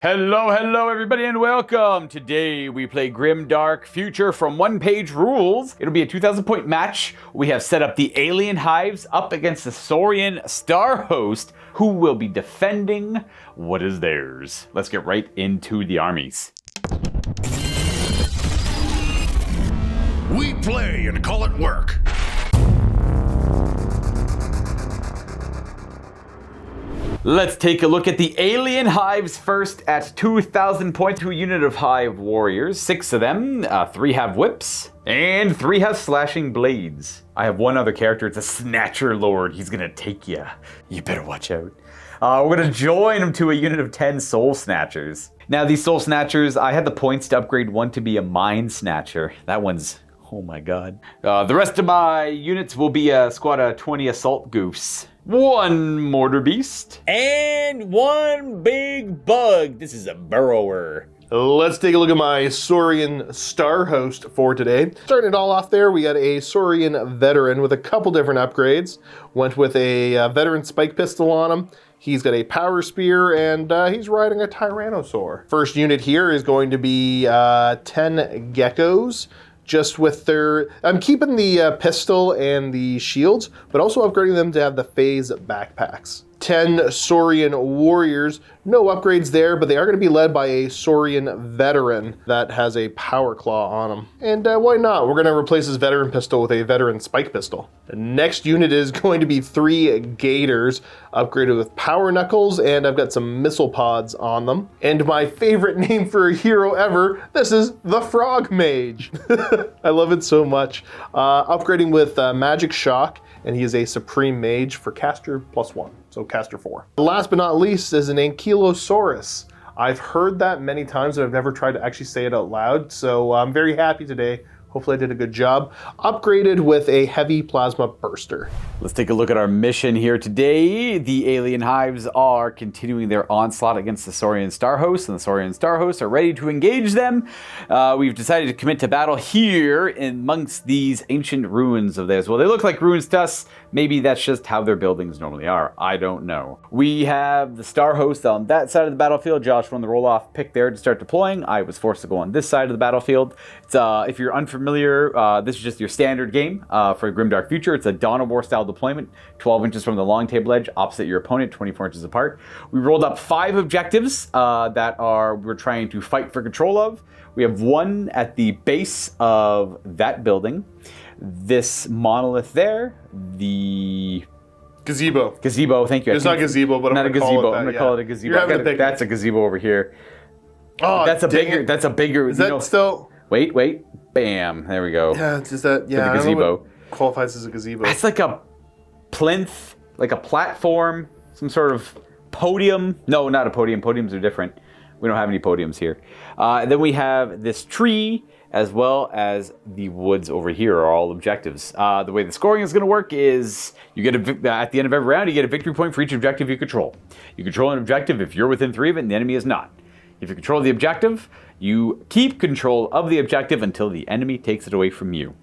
Hello everybody and welcome! Today we play Grimdark Future from One Page Rules. It'll be a 2,000 point match. We have set up the Alien Hives up against the Saurian Starhost, who will be defending what is theirs. Let's get right into the armies. We play and call it work. Let's take a look at the Alien Hives first at 2,000 points to a unit of Hive Warriors. 6 of them, 3 have whips, and 3 have slashing blades. I have one other character, it's a Snatcher Lord. He's gonna take ya. You better watch out. We're gonna join him to a unit of 10 Soul Snatchers. Now these Soul Snatchers, I had the points to upgrade one to be a Mind Snatcher. That one's, oh my god. The rest of my units will be a squad of 20 Assault Goofs. 1 Mortar Beast. And 1 Big Bug. This is a burrower. Let's take a look at my Saurian Starhost for today. Starting it all off there, we got a Saurian Veteran with a couple different upgrades. Went with a Veteran Spike Pistol on him. He's got a Power Spear, and he's riding a Tyrannosaur. First unit here is going to be 10 Geckos. Just with their, I'm keeping the pistol and the shields, but also upgrading them to have the phase backpacks. 10 Saurian Warriors, no upgrades there, but they are going to be led by a Saurian Veteran that has a Power Claw on him. And why not? We're going to replace his Veteran pistol with a Veteran Spike Pistol. The next unit is going to be 3 Gators, upgraded with Power Knuckles, and I've got some Missile Pods on them. And my favorite name for a hero ever, this is the Frog Mage. I love it so much. Upgrading with Magic Shock, and he is a Supreme Mage for Caster +1, so Caster 4. Last but not least is an Ankylosaurus. I've heard that many times, but I've never tried to actually say it out loud, so I'm very happy today. Hopefully I did a good job. Upgraded with a Heavy Plasma Burster. Let's take a look at our mission here today. The Alien Hives are continuing their onslaught against the Saurian Starhost, and the Saurian Starhost are ready to engage them. We've decided to commit to battle here amongst these ancient ruins of theirs. Well, they look like ruins to us. Maybe that's just how their buildings normally are. I don't know. We have the Starhost on that side of the battlefield. Josh won the roll-off pick there to start deploying. I was forced to go on this side of the battlefield. It's, if you're unfamiliar, this is just your standard game for Grimdark Future. It's a Dawn of War style deployment, 12 inches from the long table edge, opposite your opponent, 24 inches apart. We rolled up 5 objectives that we're trying to fight for control of. We have 1 at the base of that building. This monolith there, the Gazebo. Gazebo, thank you. It's not gazebo, but not I'm a gazebo. I'm gonna gonna call it a gazebo. You're That's a gazebo over here. Oh, that's a bigger. That's a bigger. Is that still? Wait. Bam. There we go. Yeah, it's just that. Yeah, the I don't know gazebo what qualifies as a gazebo. That's like a plinth, like a platform, some sort of podium. No, not a podium. Podiums are different. We don't have any podiums here. Then we have this tree, as well as the woods over here are all objectives. The way the scoring is going to work is you get at the end of every round, you get a victory point for each objective you control. You control an objective if you're within 3 of it and the enemy is not. If you control the objective, you keep control of the objective until the enemy takes it away from you.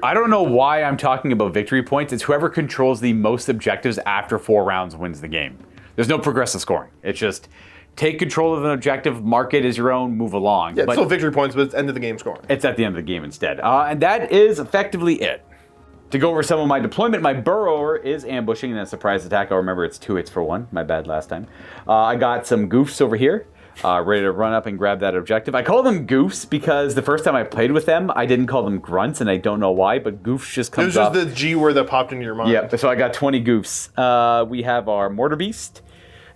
I don't know why I'm talking about victory points. It's whoever controls the most objectives after 4 rounds wins the game. There's no progressive scoring. It's just take control of an objective, mark it as your own, move along. Yeah, it's still victory points, but it's end of the game scoring. It's at the end of the game instead. And that is effectively it. To go over some of my deployment, my burrower is ambushing in a surprise attack. I'll remember it's 2 hits for 1. My bad last time. I got some goofs over here, ready to run up and grab that objective. I call them goofs because the first time I played with them, I didn't call them grunts, and I don't know why, but goofs just comes up. It was just the G word that popped into your mind. Yeah, so I got 20 goofs. We have our Mortar Beast.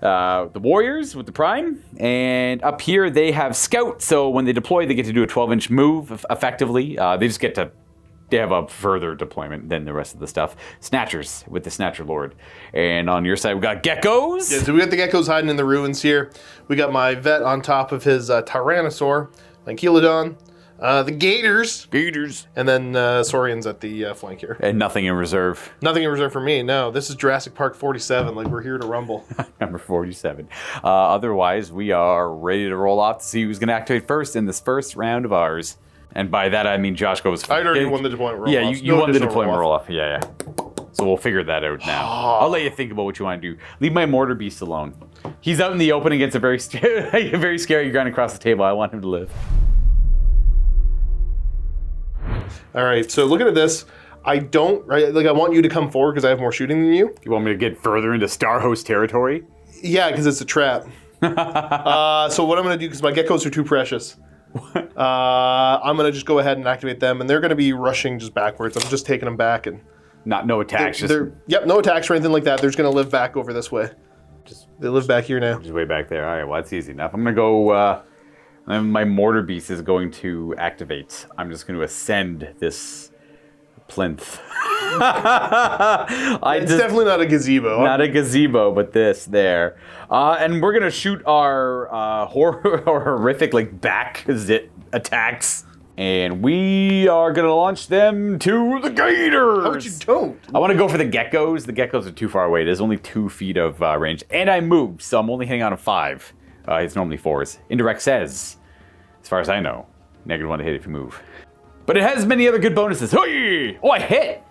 The Warriors with the Prime, and up here they have Scout, so when they deploy they get to do a 12-inch move effectively. They have a further deployment than the rest of the stuff. Snatchers with the Snatcher Lord. And on your side we got Geckos. Yeah, so we got the Geckos hiding in the ruins here. We got my vet on top of his Tyrannosaur, Ankylodon. The Gators. And then Saurians at the flank here. And nothing in reserve. Nothing in reserve for me, no. This is Jurassic Park 47, like we're here to rumble. Number 47. Otherwise, we are ready to roll off to see who's going to activate first in this first round of ours. And by that, I mean Josh goes first. I already won the deployment roll-off. Yeah, you won the deployment roll-off. Yeah. So we'll figure that out now. I'll let you think about what you want to do. Leave my Mortar Beast alone. He's out in the open and gets a very scary grunt across the table. I want him to live. All right, so looking at this, I want you to come forward because I have more shooting than you. You want me to get further into Starhost territory? Yeah, because it's a trap. So what I'm going to do, because my geckos are too precious, I'm going to just go ahead and activate them, and they're going to be rushing just backwards. I'm just taking them back. And no attacks. Yep, no attacks or anything like that. They're just going to live back over this way. They live back here now. Just way back there. All right, well, that's easy enough. I'm going to go... my mortar beast is going to activate. I'm just going to ascend this plinth. It's definitely not a gazebo. Not a gazebo, but this there. And we're going to shoot our horrific back attacks. And we are going to launch them to the gators. How would you don't? I want to go for the geckos. The geckos are too far away. There's only 2 feet of range. And I moved, so I'm only hitting on a 5. It's normally 4s. Indirect says, as far as I know, -1 to hit if you move. But it has many other good bonuses. Hey! Oh, I hit!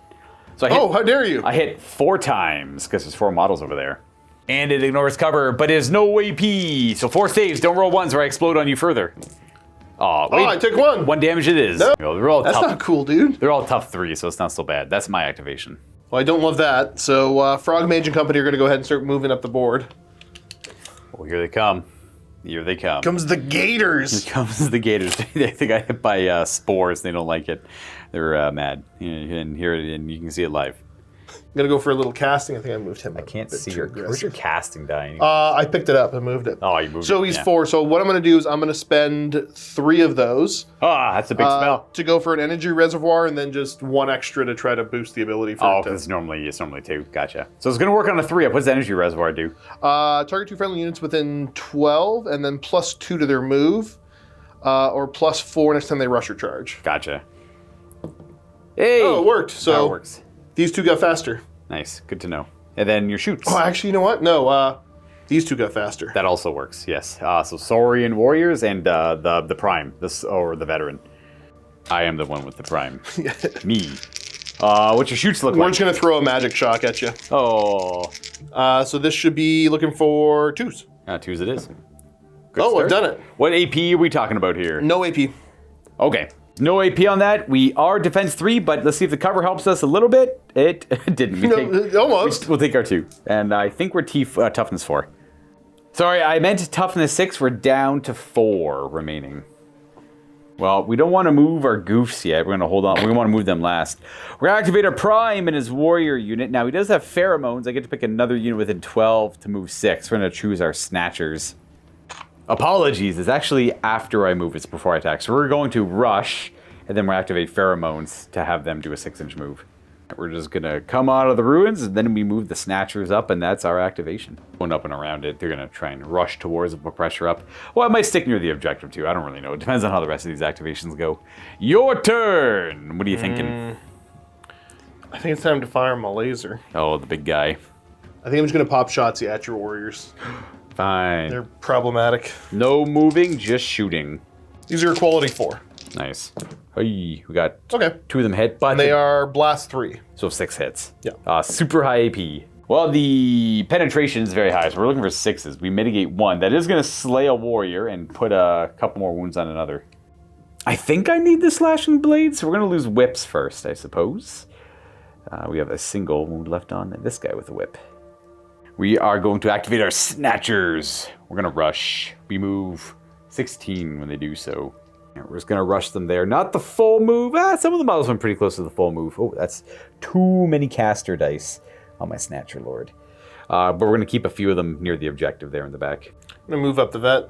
So I hit, how dare you? I hit 4 times, because there's 4 models over there. And it ignores cover, but it has no AP. So 4 saves, don't roll 1s or I explode on you further. Oh, wait. I took 1. 1 damage it is. No, they're all that's tough. not cool, dude. They're all tough 3, so it's not so bad. That's my activation. Well, I don't love that. So Frog Mage and company are going to go ahead and start moving up the board. Well, here they come. Here they come. Comes the gators. Here comes the gators. They think I hit by spores. They don't like it. They're mad. And here, and you can see it live. I'm going to go for a little casting. I think I moved him. I can't see your... Where's your casting die? I picked it up and moved it. Oh, you moved it. So he's 4. So what I'm going to do is I'm going to spend 3 of those. That's a big spell. To go for an energy reservoir and then just 1 extra to try to boost the ability for it to... It's normally 2. Gotcha. So it's going to work on a 3 up. What does the energy reservoir do? Target 2 friendly units within 12 and then +2 to their move. Or +4 next time they rush or charge. Gotcha. Hey! Oh, it worked. So it works. These 2 got faster. Nice. Good to know. And then your shoots. Oh, actually, you know what? No, these 2 got faster. That also works, yes. So Saurian warriors and the prime, or the veteran. I am the one with the prime. Me. What's your shoots look like? We're just going to throw a magic shock at you. Oh. So this should be looking for 2s. 2s it is. Good I've start. done it. What AP are we talking about here? No AP. Okay. No AP on that. We are defense 3, but let's see if the cover helps us a little bit. It didn't. Almost. We'll take our 2. And I think we're toughness 4. Sorry, I meant toughness 6. We're down to 4 remaining. Well, we don't want to move our goofs yet. We're going to hold on. We want to move them last. We're going to activate our prime in his warrior unit. Now, he does have pheromones. I get to pick another unit within 12 to move 6. We're going to choose our snatchers. Apologies, it's actually after I move, it's before I attack. So we're going to rush, and then we'll activate pheromones to have them do a 6-inch move. We're just going to come out of the ruins, and then we move the snatchers up, and that's our activation. Going up and around it, they're going to try and rush towards it, put pressure up. Well, I might stick near the objective, too. I don't really know. It depends on how the rest of these activations go. Your turn! What are you thinking? I think it's time to fire my laser. Oh, the big guy. I think I'm just going to pop shots at your warriors. Fine. They're problematic. No moving, just shooting. These are quality 4. Nice. Hey, we got 2 of them hit, but and they are blast 3. So 6 hits. Yeah. Super high AP. Well, the penetration is very high, so we're looking for 6s. We mitigate 1. That is going to slay a warrior and put a couple more wounds on another. I think I need the slashing blades, so we're going to lose whips first, I suppose. We have a single wound left on this guy with a whip. We are going to activate our snatchers. We're going to rush. We move 16 when they do so. And we're just going to rush them there. Not the full move. Some of the models went pretty close to the full move. Oh, that's too many caster dice on my snatcher lord. But we're going to keep a few of them near the objective there in the back. I'm going to move up the vet.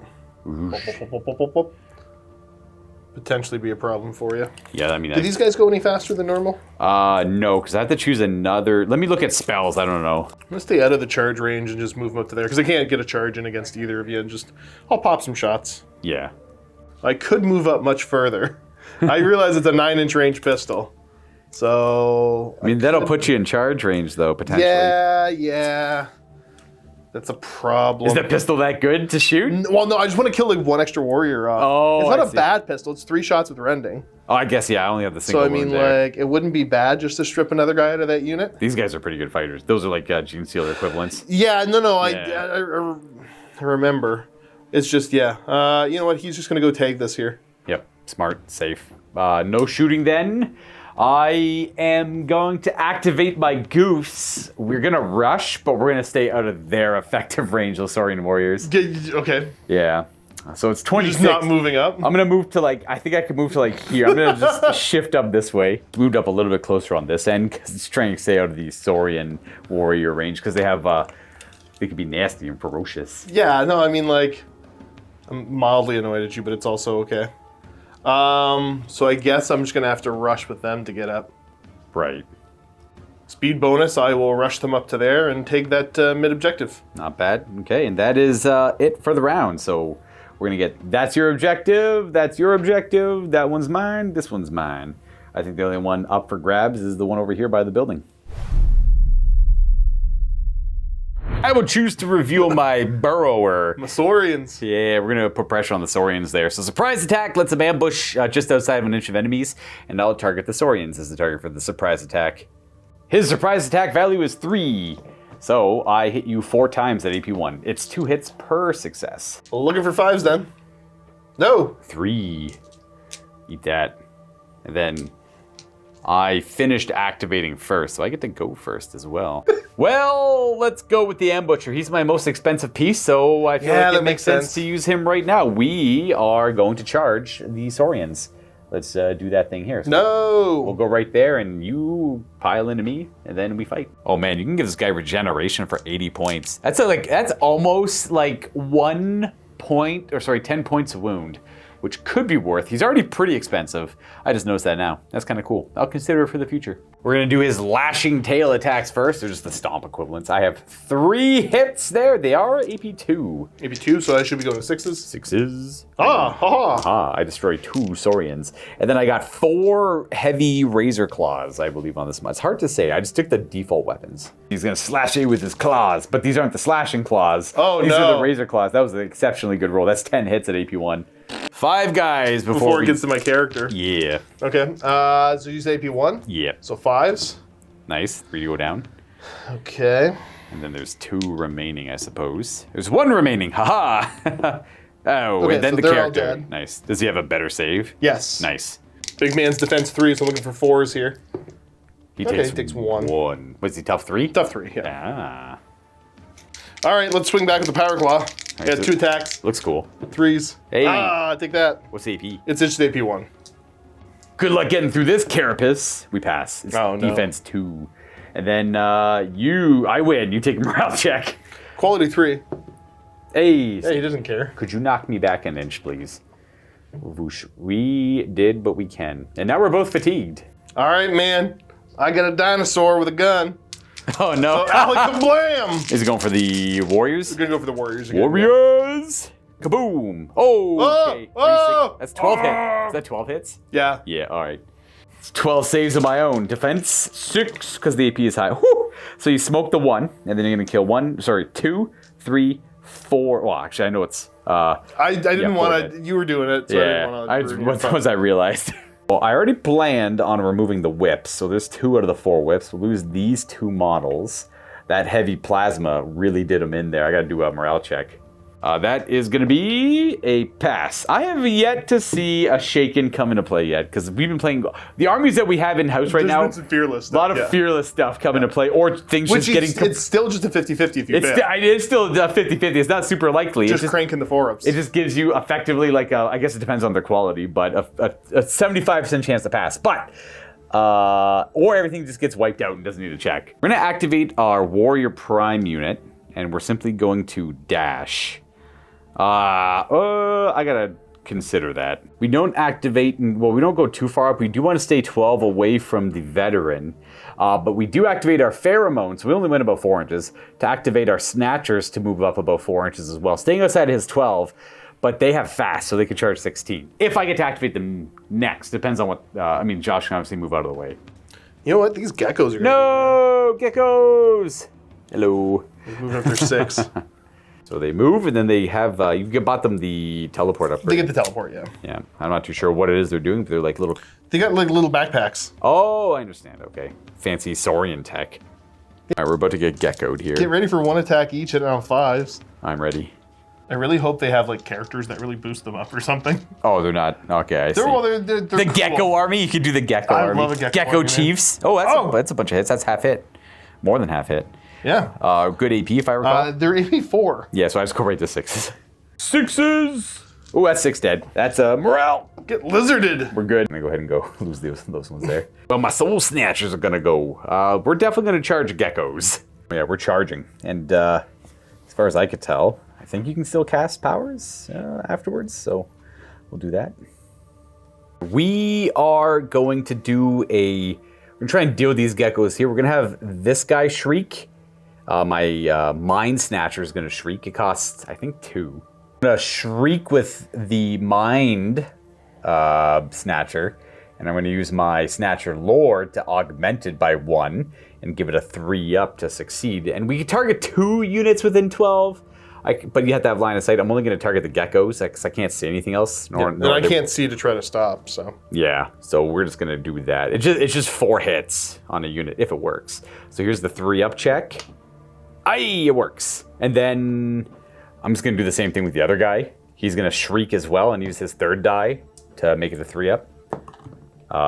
Potentially be a problem for you. Yeah, I mean... Do these guys go any faster than normal? No, because I have to choose another... Let me look at spells, I don't know. I'm going to stay out of the charge range and just move them up to there, because I can't get a charge in against either of you, and just... I'll pop some shots. Yeah. I could move up much further. I realize it's a 9-inch range pistol. So... I mean, that'll put you in charge range, though, potentially. Yeah. That's a problem. Is the pistol that good to shoot? Well, no, I just want to kill like one extra warrior off. Oh, it's not I a see. bad pistol. It's 3 shots with rending. Oh, I guess, yeah, I only have the single So, I mean, wound there. like, it wouldn't be bad just to strip another guy out of that unit. These guys are pretty good fighters. Those are like Gene Stealer equivalents. Yeah, no, Yeah. I remember. It's just, yeah. You know what? He's just going to go tag this here. Yep, smart, safe. No shooting then. I am going to activate my goose. We're going to rush, but we're going to stay out of their effective range, those Saurian warriors. Okay. Yeah. So it's 26. Just not moving up. I'm going to move to like, I think I could move to like here. I'm going to just shift up this way. Moved up a little bit closer on this end because it's trying to stay out of the Saurian warrior range because they have, they could be nasty and ferocious. Yeah, no, I mean, like, I'm mildly annoyed at you, but it's also okay. So I guess I'm just going to have to rush with them to get up. Right. Speed bonus, I will rush them up to there and take that mid-objective. Not bad. Okay, and that is it for the round. So we're going to get, that's your objective, that one's mine, this one's mine. I think the only one up for grabs is the one over here by the building. I will choose to reveal my burrower. Saurians. Yeah, we're going to put pressure on the Saurians there. So surprise attack lets them ambush just outside of an inch of enemies, and I'll target the Saurians as the target for the surprise attack. His surprise attack value is 3. So I hit you 4 times at AP1. It's 2 hits per success. Looking for 5s then. No. 3. Eat that. And then I finished activating first, so I get to go first as well. Well, let's go with the Ambusher. He's my most expensive piece, so I feel like it makes sense to use him right now. We are going to charge the Saurians. Let's do that thing here. So No. we'll go right there, and you pile into me, and then we fight. Oh man, you can give this guy regeneration for 80 points. That's that's almost like 10 points of wound, which could be worth. He's already pretty expensive. I just noticed that now. That's kind of cool. I'll consider it for the future. We're gonna do his lashing tail attacks first. They're just the stomp equivalents. I have 3 hits there. They are AP2. AP2, so I should be going to 6s. 6s. I destroyed 2 Saurians. And then I got 4 heavy razor claws, I believe, on this one. It's hard to say. I just took the default weapons. He's gonna slash you with his claws, but these aren't the slashing claws. Oh, these no. are the razor claws. That was an exceptionally good roll. That's 10 hits at AP1. 5 guys Before it gets to my character. Yeah. Okay, so you say AP1? Yeah. So 5s. Nice. 3 to go down. Okay. And then there's 2 remaining, I suppose. There's 1 remaining. Haha. Oh, Okay, and then so the they're all character. dead. Nice. Does he have a better save? Yes. Nice. Big man's defense 3, so I'm looking for 4s here. He Okay, takes, he takes 1. 1. Was he tough 3? Tough 3, yeah. Ah. All right, let's swing back with the power claw. Yeah, so- 2 attacks, Looks cool. 3s. Hey. Take that. What's AP? It's just AP1. Good luck getting through this carapace. We pass. It's Oh, no. defense 2. And then I win. You take a morale check. Quality 3. Hey. Hey, he doesn't care. Could you knock me back an inch, please? Whoosh. We did, but we can. And now we're both fatigued. All right, man. I got a dinosaur with a gun. Oh, no. Alec kablam! Is it going for the Warriors? We're gonna go for the Warriors again. Warriors! Kaboom! Oh, okay. Oh! That's 12 hits. Is that 12 hits? Yeah. Yeah, all right. It's 12 saves of my own. Defense 6, because the AP is high. Whew! So you smoke the 1, and then you're going to kill 2, 3, 4. Well, actually, I know it's... I didn't 4 want to... hit. You were doing it, so Yeah, I didn't want to... what was I realized? Well, I already planned on removing the whips, so there's 2 out of the 4 whips. We'll lose these 2 models. That heavy plasma really did them in there. I got to do a morale check. That is going to be a pass. I have yet to see a Shaken come into play yet, because we've been playing... The armies that we have in-house right now... There's been some fearless A stuff, lot of fearless stuff come into play, or things Which just getting... it's still just a 50-50 if you fail. It's still 50-50. It's not super likely. Just cranking the 4-ups. It just gives you effectively like I guess it depends on their quality, but a 75% chance to pass. But or everything just gets wiped out and doesn't need a check. We're gonna activate our Warrior Prime unit, and we're simply going to dash. I gotta consider that. We don't activate, well, we don't go too far up. We do want to stay 12 away from the veteran, but we do activate our pheromones. So we only went about 4 inches to activate our snatchers to move up about 4 inches as well, staying outside of his 12. But they have fast, so they can charge 16. If I get to activate them next, depends on what. Josh can obviously move out of the way. You know what? These geckos are gonna No, geckos. Hello. They moved up their 6. So they move, and then they have, you bought them the teleport upgrade. They get the teleport, yeah. Yeah, I'm not too sure what it is they're doing, but they're like little... They got like little backpacks. Oh, I understand, okay. Fancy Saurian tech. All right, we're about to get geckoed here. Get ready for 1 attack each at around 5s. I'm ready. I really hope they have like characters that really boost them up or something. Oh, they're not. Okay, I see. They're the cool. Gecko Army? You could do the Gecko I Army. love a Gecko Army, Chiefs. Oh, that's a bunch of hits. That's half hit. More than half hit. Yeah. Good AP, if I recall. They're AP 4. Yeah, so I just go right to 6s. 6s! Oh, that's 6 dead. That's morale. Get lizarded. We're good. I'm gonna go ahead and go lose those ones there. Well, my soul snatchers are gonna go. We're definitely gonna charge geckos. Yeah, we're charging. And as far as I could tell, I think you can still cast powers afterwards, so we'll do that. We are going to do we're gonna try and deal with these geckos here. We're gonna have this guy shriek. My Mind Snatcher is gonna shriek. It costs, I think, 2. I'm gonna shriek with the Mind Snatcher, and I'm gonna use my Snatcher Lord to augment it by 1 and give it a 3-up to succeed. And we can target 2 units within 12. But you have to have line of sight. I'm only going to target the geckos because I can't see anything else. And I can't see to try to stop, so. Yeah, so we're just going to do that. It's just 4 hits on a unit if it works. So here's the 3-up check. Aye, it works. And then I'm just going to do the same thing with the other guy. He's going to shriek as well and use his 3rd die to make it a 3-up.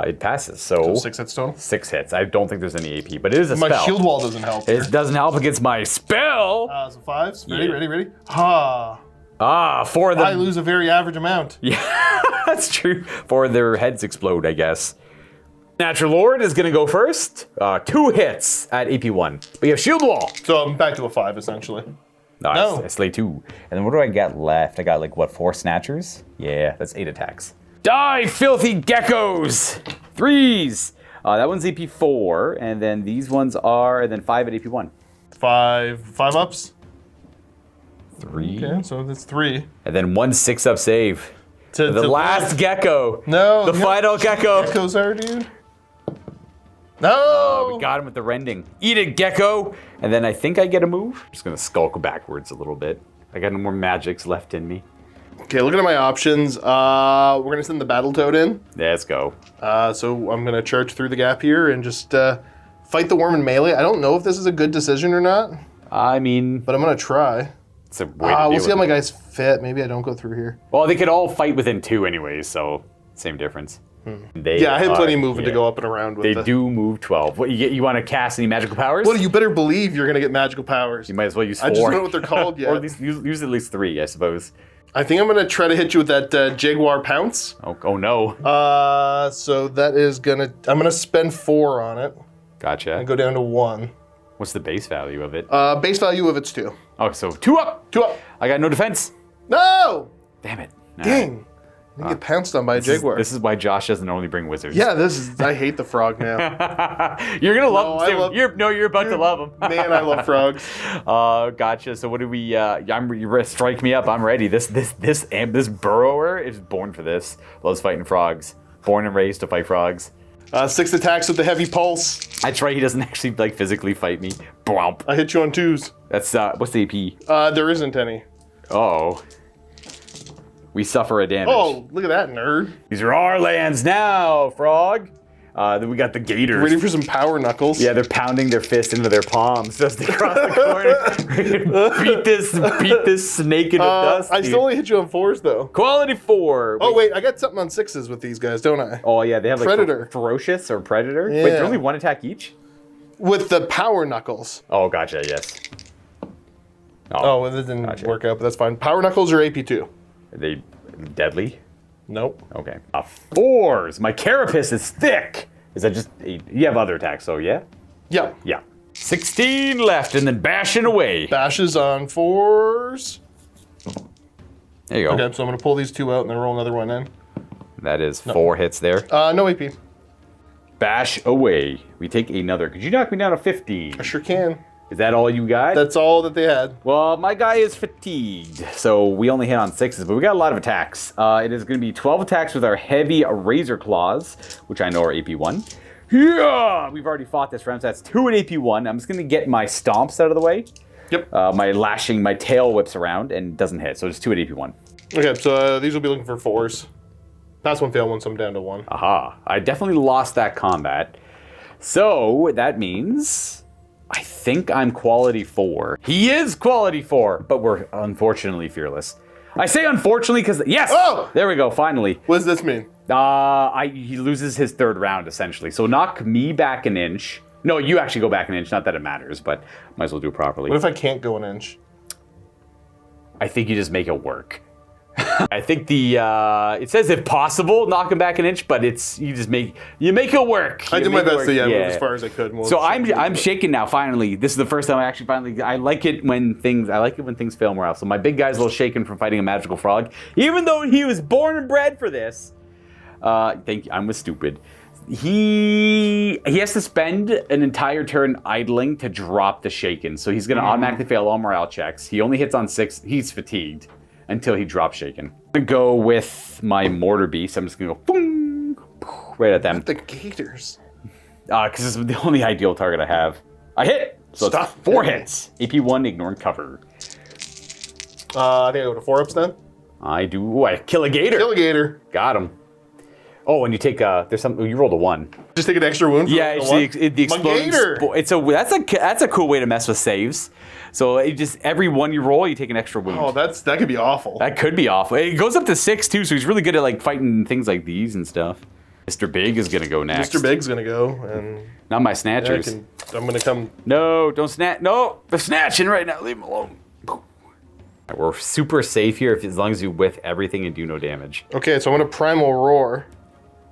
It passes, so 6 hits total? 6 hits. I don't think there's any AP, but it is a spell. My shield wall doesn't help. It doesn't help against my spell. So 5s. Ready, Yeah. ready. Ha. 4 of them. I lose a very average amount. Yeah, that's true. 4 of their heads explode, I guess. Natural Lord is going to go first. 2 hits at AP 1. But you have shield wall. So I'm back to a 5, essentially. No. I slay 2. And then what do I got left? I got like, what, 4 snatchers? Yeah, that's 8 attacks. Die, filthy geckos! 3s! That one's AP 4, and then these ones are, and then 5 at AP 1. 5 ups? 3. Okay, so that's 3. And then 1 6-up save. The last gecko. No. The final gecko. Geckos are, dude. No! We got him with the rending. Eat it, gecko! And then I think I get a move. I'm just gonna skulk backwards a little bit. I got no more magics left in me. Okay, looking at my options, we're gonna send the Battletoad in. Let's go. So I'm gonna charge through the gap here and just fight the worm in melee. I don't know if this is a good decision or not, I mean, but I'm gonna try. it's a way to We'll deal see how with my it. guys fit. Maybe I don't go through here. Well, they could all fight within 2 anyways, so same difference. Yeah, I had plenty of movement to go up and around with. They do move 12. What, you want to cast any magical powers? Well, you better believe you're gonna get magical powers. You might as well use 4. I just don't know what they're called yet. Or at least use at least 3, I suppose. I think I'm gonna try to hit you with that Jaguar Pounce. Oh no. So that is I'm gonna spend 4 on it Gotcha. and go down to 1. What's the base value of it? Base value of it's 2. Oh, so 2 up. 2 up. I got no defense. No! Damn it. Dang. I get pounced on by a Jaguar. This is why Josh doesn't only bring wizards. Yeah, I hate the frog now. You're gonna love No, them I too. You're about to love them. Man, I love frogs. Gotcha. So what do we? You strike me up. I'm ready. This burrower is born for this. Loves fighting frogs. Born and raised to fight frogs. 6 attacks with the heavy pulse. That's right. He doesn't actually like physically fight me. Blomp. I hit you on 2s. That's what's the AP? There isn't any. Oh. We suffer a damage. Oh, look at that, nerd. These are our lands now, frog. Then we got the gators. Ready for some power knuckles. Yeah, they're pounding their fist into their palms just across the corner. beat this snake into dust. I still only hit you on 4s, though. Quality 4. Oh, wait, I got something on 6s with these guys, don't I? Oh, yeah, they have like Predator. ferocious or predator. Yeah. Wait, they're only 1 attack each? With the power knuckles. Oh, gotcha, yes. Oh, well, that didn't work out, but that's fine. Power knuckles are AP 2. Are they deadly? Nope. Okay. 4s. My carapace is thick. Is that just... You have other attacks, so yeah? Yeah. Yeah. 16 left, and then bashing away. Bashes on 4s. There you go. Okay, so I'm going to pull these 2 out and then roll another one in. That is 4 hits there. No AP. Bash away. We take another. Could you knock me down to 15? I sure can. Is that all you got? That's all that they had. Well, my guy is fatigued, so we only hit on 6s, but we got a lot of attacks. It is going to be 12 attacks with our heavy razor claws, which I know are AP 1. Yeah! We've already fought this round, so that's 2 at AP 1. I'm just going to get my stomps out of the way. Yep. My tail whips around and doesn't hit, so it's 2 at AP1. Okay, so these will be looking for 4s. Pass 1, fail 1, so I'm down to 1. Aha. I definitely lost that combat. So that means I think I'm quality 4. He is quality 4, but we're unfortunately fearless. I say unfortunately because, yes! Oh! There we go, finally. What does this mean? He loses his 3rd round, essentially. So knock me back an inch. No, you actually go back an inch. Not that it matters, but might as well do it properly. What if I can't go an inch? I think you just make it work. I think it says if possible, knock him back an inch, but you make it work. I did my best to move as far as I could. So I'm shaking now. Finally, this is the first time I actually I like it when things fail more. So my big guy's a little shaken from fighting a magical frog, even though he was born and bred for this. Thank you. I'm stupid. He has to spend an entire turn idling to drop the shaken. So he's going to automatically fail all morale checks. He only hits on 6. He's fatigued until he drops shaken. I'm going to go with my mortar beast. I'm just going to go boom, right at them. The gators. Because it's the only ideal target I have. I hit! So it's 4 hits. AP1, ignoring cover. I think I go to 4-ups then. I do. Ooh, I kill a gator. Kill a gator. Got him. Oh, and you take there's something. You rolled a 1. Just take an extra wound. Yeah, it's the exploding. That's a cool way to mess with saves. So it just every 1 you roll, you take an extra wound. Oh, that could be awful. That could be awful. It goes up to 6 too, so he's really good at like fighting things like these and stuff. Mr. Big is gonna go next. Mr. Big's gonna go, and not my snatchers. I'm gonna come. No, don't snatch. No, they're snatching right now. Leave them alone. We're super safe here as long as you whiff everything and do no damage. Okay, so I'm gonna Primal Roar.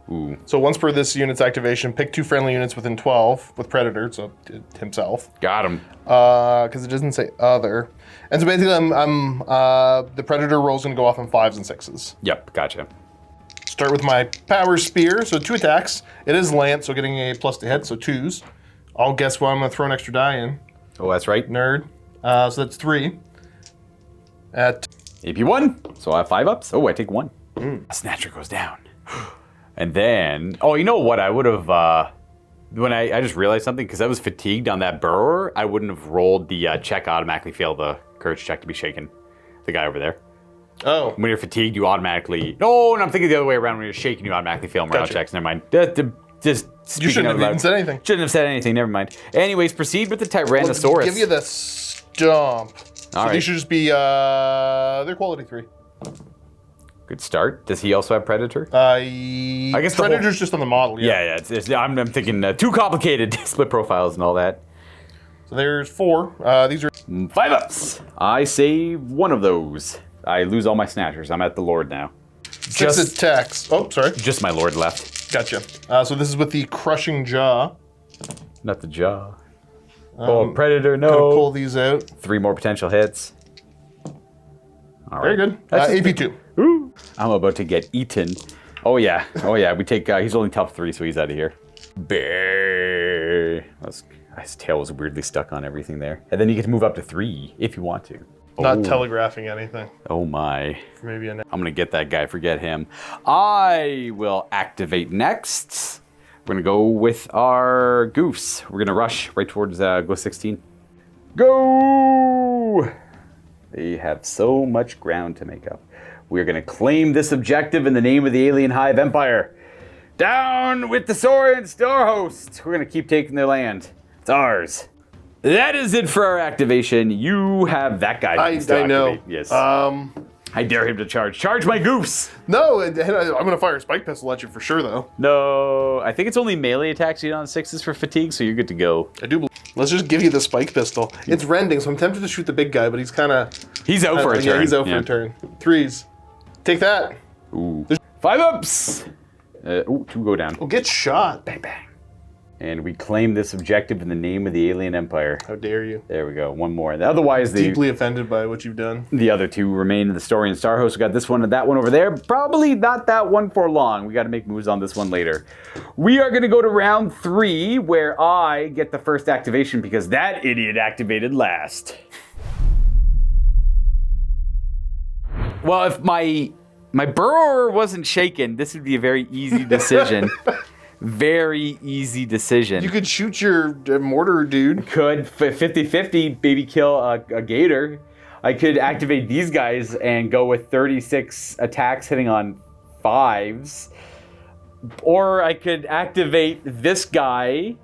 Ooh. So once per this unit's activation, pick 2 friendly units within 12 with Predator, so himself. Got him. Because it doesn't say other. And so basically, the Predator roll's gonna go off on 5s and 6s. Yep, gotcha. Start with my Power Spear, so 2 attacks. It is Lance, so getting a plus to hit, so 2s. I'll guess what I'm gonna throw an extra die in. Oh, that's right. Nerd. So that's 3. At AP1, so I have 5 ups. Oh, I take 1. Snatcher goes down. And then, oh, you know what? I would have, when I just realized something, because I was fatigued on that burrower, I wouldn't have rolled the check, automatically fail the courage check to be shaken. The guy over there. Oh. When you're fatigued, you automatically, no, and I'm thinking the other way around. When you're shaken, you automatically fail morale checks. Never mind. Just you shouldn't have even said anything. Shouldn't have said anything, never mind. Anyways, proceed with the Tyrannosaurus. Let's give you the stomp. All right. These should just be, they're quality 3. Good start. Does he also have Predator? I guess Predator's just on the model, yeah. I'm thinking too complicated. Split profiles and all that. So there's 4. These are 5 ups. I save 1 of those. I lose all my snatchers. I'm at the Lord now. 6 attacks. Oh, sorry. Just my Lord left. Gotcha. So this is with the Crushing Jaw. Not the jaw. Predator, no. Gonna pull these out. 3 more potential hits. All right. Very good. AP2. Ooh. I'm about to get eaten. Oh yeah. We take. He's only top 3, so he's out of here. Bear. His tail was weirdly stuck on everything there. And then you get to move up to 3 if you want to. Not telegraphing anything. Oh my. Maybe I'm gonna get that guy. Forget him. I will activate next. We're gonna go with our goose. We're gonna rush right towards go 16. Go! They have so much ground to make up. We're going to claim this objective in the name of the Alien Hive Empire. Down with the Saurian Starhost. We're going to keep taking their land. It's ours. That is it for our activation. You have that guy. I know. Yes. I dare him to charge. Charge my goose! No, I'm going to fire a spike pistol at you for sure, though. No, I think it's only melee attacks you get on 6s for fatigue, so you're good to go. I do believe. Let's just give you the spike pistol. It's rending, so I'm tempted to shoot the big guy, but he's kind of... He's out for a turn. Yeah, he's out for a turn. 3s. Take that. Ooh. 5 ups! 2 go down. Oh, get shot. Bang, bang. And we claim this objective in the name of the Alien Empire. How dare you. There we go. 1 more. Otherwise, deeply offended by what you've done. The other 2 remain in the Saurian Starhost. We got this one and that one over there. Probably not that one for long. We got to make moves on this one later. We are going to go to round 3, where I get the first activation because that idiot activated last. Well, if my burrower wasn't shaken, this would be a very easy decision. Very easy decision. You could shoot your mortar dude. Could 50-50 baby kill a gator. I could activate these guys and go with 36 attacks hitting on 5s. Or I could activate this guy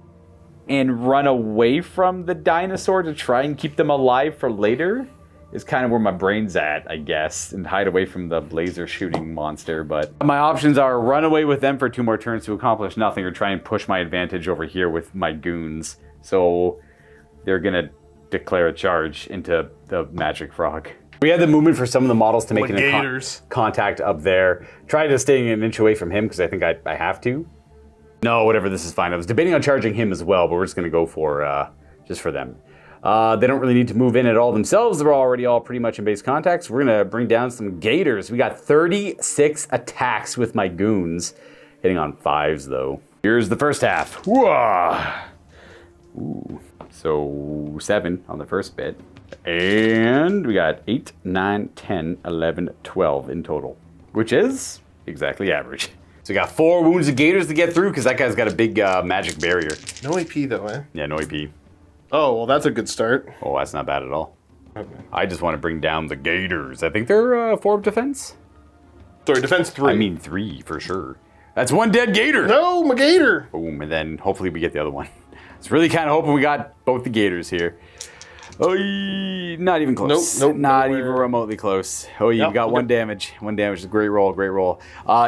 and run away from the dinosaur to try and keep them alive for later. Is kind of where my brain's at, I guess, and hide away from the laser shooting monster. But my options are run away with them for 2 more turns to accomplish nothing, or try and push my advantage over here with my goons. So they're gonna declare a charge into the magic frog. We had the movement for some of the models to make contact up there. Try to stay an inch away from him because I think I have to. No, whatever, this is fine. I was debating on charging him as well, but we're just gonna go for just for them. They don't really need to move in at all themselves. They're already all pretty much in base contacts. We're going to bring down some gators. We got 36 attacks with my goons. Hitting on 5s, though. Here's the first half. Whoa! Ooh. So 7 on the first bit. And we got 8, 9, 10, 11, 12 in total. Which is exactly average. So we got 4 wounds of gators to get through because that guy's got a big magic barrier. No AP, though, eh? Yeah, no AP. Oh, well, that's a good start. Oh, that's not bad at all. Okay. I just want to bring down the gators. I think they're 4 defense. Sorry, defense 3. I mean 3 for sure. That's 1 dead gator. No, my gator. Boom, and then hopefully we get the other one. I was really kind of hoping we got both the gators here. Oh, not even close. Nope, not nowhere. even remotely close. Oh, you've Yep, got okay. 1 damage. 1 damage. Great roll, great roll.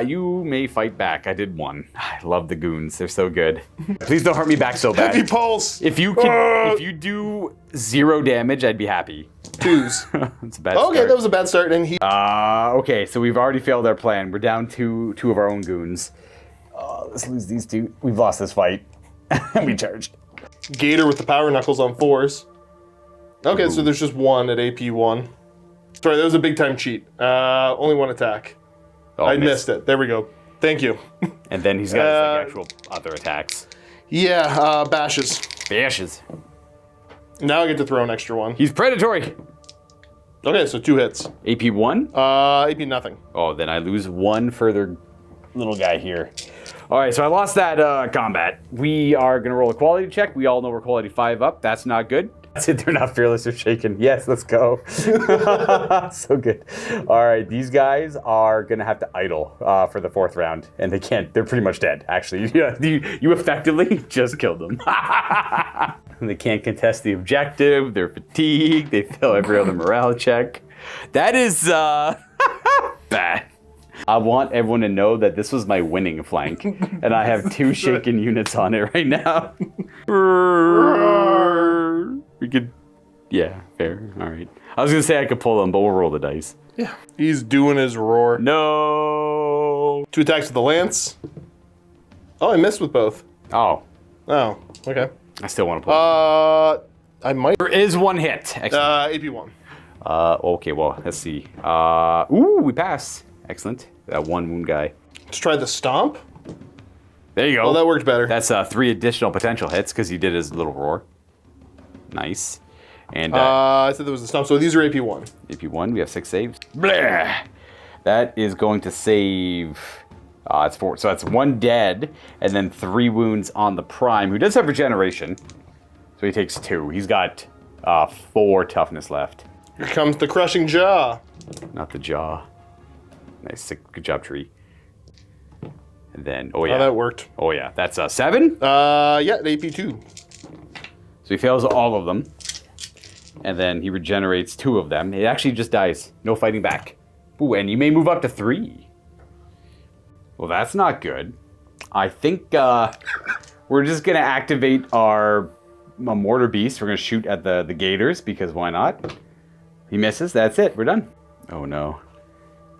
You may fight back. I did 1. I love the goons. They're so good. Please don't hurt me back so bad. Heavy pulse. If you can, if you do 0 damage, I'd be happy. 2s. That's a bad Okay, start. that was a bad start, and he... Okay, so we've already failed our plan. We're down to 2 of our own goons. Let's lose these 2. We've lost this fight. We charged. Gator with the power knuckles on 4s. Okay, Ooh. so there's just 1 at AP 1. Sorry, that was a big time cheat. Only 1 attack. Oh, I missed it. There we go. Thank you. And then he's got his, like, actual other attacks. Yeah, bashes. Bashes. Now I get to throw an extra 1. He's predatory. Okay, so 2 hits. AP 1? AP nothing. Oh, then I lose 1 further little guy here. All right, so I lost that combat. We are going to roll a quality check. We all know we're quality 5 up. That's not good. That's it. They're not fearless or shaken. Yes, let's go. So good. All right, these guys are going to have to idle for the 4th round, and they can't. They're pretty much dead, actually. You effectively just killed them. They can't contest the objective. They're fatigued. They fail every other morale check. That is bad. I want everyone to know that this was my winning flank, and I have 2 shaken units on it right now. We could, yeah, fair. All right. I was gonna say I could pull them, but we'll roll the dice. Yeah. He's doing his roar. No. 2 attacks with the lance. Oh, I missed with both. Oh, Oh, okay. I still want to pull. I might. There is 1 hit. Excellent. AP 1. Okay. Well, let's see. Ooh, we pass. Excellent. That 1 wound guy. Let's try the stomp. There you go. Oh, that worked better. That's 3 additional potential hits because he did his little roar. Nice. And I said there was a stomp, so these are AP 1. AP 1, we have 6 saves. Blah! That is going to save. It's 4. So that's 1 dead, and then 3 wounds on the prime, who does have regeneration. So he takes 2. He's got 4 toughness left. Here comes the crushing jaw. Not the jaw. Nice. Good job, tree. And then, oh yeah. Oh, that worked. Oh yeah. That's 7. Yeah, AP 2. So he fails all of them. And then he regenerates 2 of them. It actually just dies. No fighting back. Ooh, and you may move up to 3. Well, that's not good. I think we're just going to activate our mortar beast. We're going to shoot at the gators, because why not? He misses. That's it. We're done. Oh, no.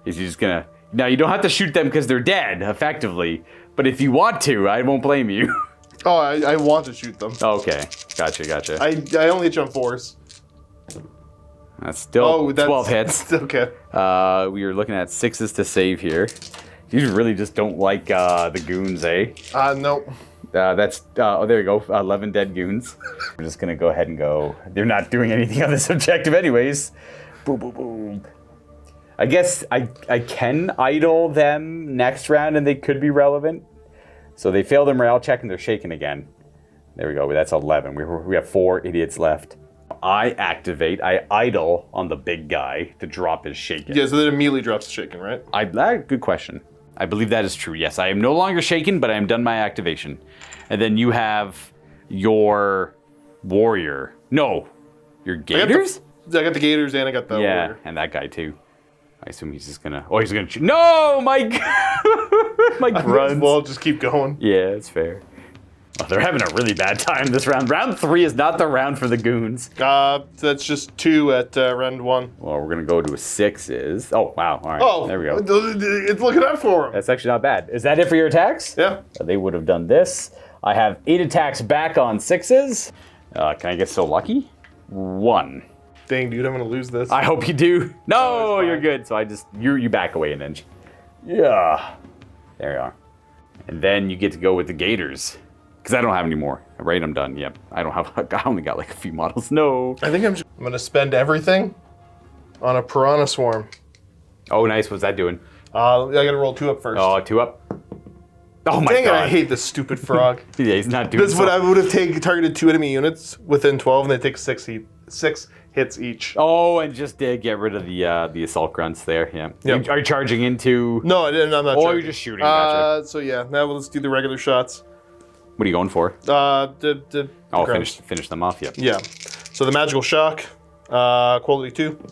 Is he just going to... Now, you don't have to shoot them because they're dead, effectively. But if you want to, I won't blame you. Oh, I want to shoot them. Okay. Gotcha. I only hit you on 4s. That's still 12 hits. Okay. We are looking at 6s to save here. You really just don't like the goons, eh? Nope. That's, oh, there you go, 11 dead goons. We're just gonna go ahead and go. They're not doing anything on this objective anyways. Boom, boom, boom. I guess I can idle them next round and they could be relevant. So they failed their morale check and they're shaken again. There we go. That's 11. We have 4 idiots left. I idle on the big guy to drop his shaken. Yeah, so that immediately drops the shaken, right? Good question. I believe that is true. Yes, I am no longer shaken, but I am done my activation. And then you have your warrior. No, your gators? I got the gators and I got the warrior. And that guy too. I assume he's just gonna... Oh, he's gonna... No, my... my grunts. Well, just keep going. Yeah, it's fair. Oh, they're having a really bad time this round. Round 3 is not the round for the goons. That's just 2 at round 1. Well, we're gonna go to a 6s. Oh, wow. All right. Oh, there we go. It's looking up for him. That's actually not bad. Is that it for your attacks? Yeah. They would have done this. I have 8 attacks back on 6s. Can I get so lucky? 1. Dang, dude, I'm gonna lose this. I hope you do. No, you're good. So I just you back away an inch. Yeah. There you are. And then you get to go with the gators. Because I don't have any more. Right, I'm done. Yep. I only got like a few models. No. I think I'm gonna spend everything on a piranha swarm. Oh, nice. What's that doing? I gotta roll 2 up first. Oh, 2 up. Oh my Dang god. it, I hate this stupid frog. Yeah, he's not doing This is what I would have targeted 2 enemy units within 12 and they take 6 hits each. Oh, and just get rid of the assault grunts there. Yeah. Yep. Are you charging into... No, I didn't. I'm not Oh, charging. you're just shooting. Gotcha. So yeah, now let's do the regular shots. What are you going for? Finish them off, yeah. Yeah. So the magical shock, quality 2,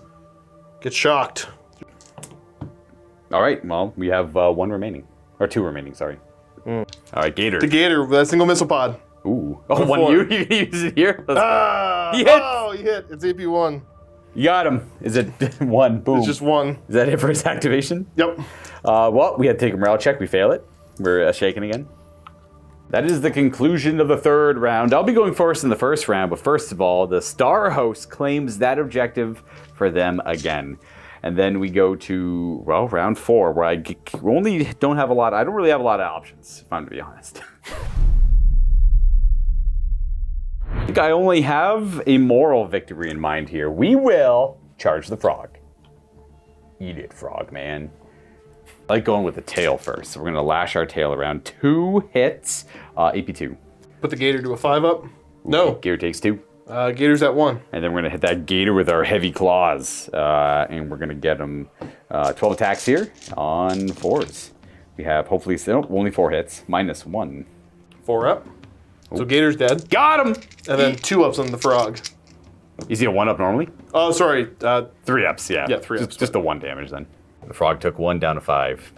get shocked. All right, well, we have 1 remaining. Or 2 remaining, sorry. All right, Gator. The gator, that single missile pod. Ooh. Oh, one 4. you can use it here? He hit! Oh, he hit. It's AP1. You got him. Is it 1? Boom. It's just 1. Is that it for his activation? Yep. Well, we had to take a morale check. We fail it. We're shaken again. That is the conclusion of the 3rd round. I'll be going first in the 1st round, but first of all, the Starhost claims that objective for them again. And then we go to, well, round 4, where I only don't have a lot. I don't really have a lot of options, if I'm to be honest. I think I only have a moral victory in mind here. We will charge the frog. Eat it, frog man. I like going with the tail first. So we're going to lash our tail around. 2 hits, AP2. Put the gator to a 5 up. No. Gator takes 2. Gator's at 1. And then we're going to hit that gator with our heavy claws. And we're going to get him 12 attacks here on 4s. We have hopefully only 4 hits, -1. 4 up. So gator's dead. Got him! And then 2 ups on the frog. Is he a 1 up normally? Oh, sorry. 3 ups, yeah. Yeah, 3 ups. Just the 1 damage then. The frog took 1 down to 5.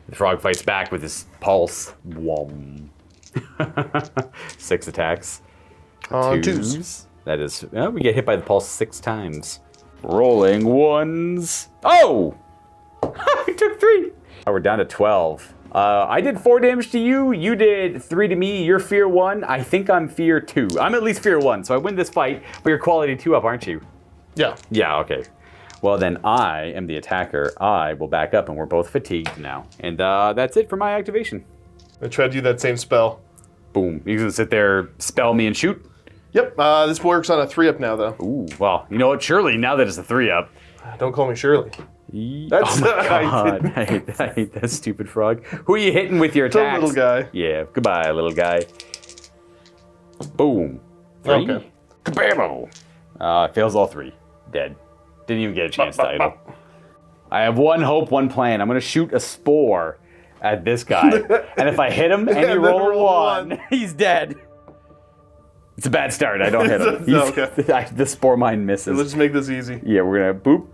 The frog fights back with his pulse. Whom. 6 attacks. On 2s. That is, we get hit by the pulse 6 times. Rolling 1s. Oh! I took 3. Oh, we're down to 12. I did 4 damage to you. You did 3 to me. You're fear 1. I think I'm fear 2. I'm at least fear 1, so I win this fight. But you're quality 2 up, aren't you? Yeah. Yeah, okay. Well, then I am the attacker. I will back up, and we're both fatigued now. And that's it for my activation. I tried to do that same spell. Boom. You can sit there, spell me, and shoot? Yep. This works on a 3 up now, though. Ooh, well, you know what? Surely, now that it's a 3 up. Don't call me Shirley. That's, oh my god. I hate that stupid frog. Who are you hitting with your attacks? The little guy. Yeah, goodbye, little guy. Boom. 3. Okay. Kabamo! Fails all 3. Dead. Didn't even get a chance to idle. I have 1 hope, 1 plan. I'm going to shoot a spore at this guy. And if I hit him and he roll a 1, he's dead. It's a bad start. I don't hit him. No, okay. The spore mine misses. Let's make this easy. Yeah, we're going to boop.